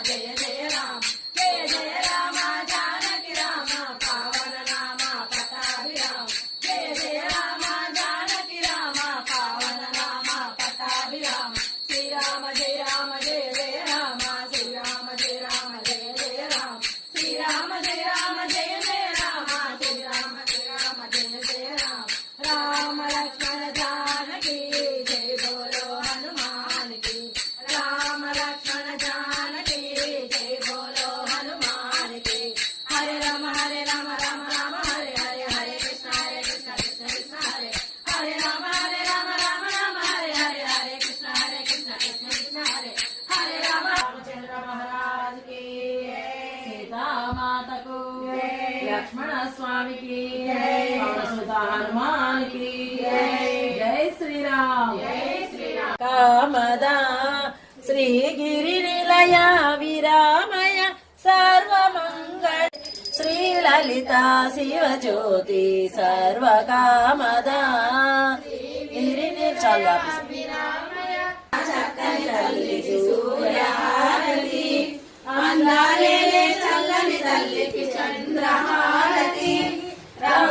జయ జయ రామ జయ జయ రామ జానకి రామ పావన నామ పటాభిరామ జయ జయ రామ జానకి రామ పావన నామ పటాభిరామ శ్రీరామ జయ రామ జయ జయ రామ శ్రీరామ జయ రామ జయ జయ రామ శ్రీరామ జయ రామ జయ జయ రామ శ్రీరామ జయ రామ జయ జయ రామ రామ లక్ష్మణ జానకి జయ బోలో హనుమాన్ కి రామ లక్ష్మణ జానకి జయ బోలో హనుమాన్ కి హరే రామ రామ రామ హరే హరే హరే కృష్ణ కృష్ణ కృష్ణ హరే హరే రామ రామ రామ హరే హరే హరే కృష్ణ కృష్ణ కృష్ణ హరే హరే రామ రామచంద్ర మహారాజ్ కి సీతామాతకు లక్ష్మణ స్వామికి పవనసుత హనుమాన్ కి జై శ్రీరామ్ కామదా శ్రీగిరి నిలయ విరామయ సర్వమంగళ శ్రీలలిత శివజ్యోతి సర్వకామదా గిరిని చాలా చక్కని తల్లి సూర్యహారతి అందాలే చల్లని తల్లికి చంద్రహారతి రమ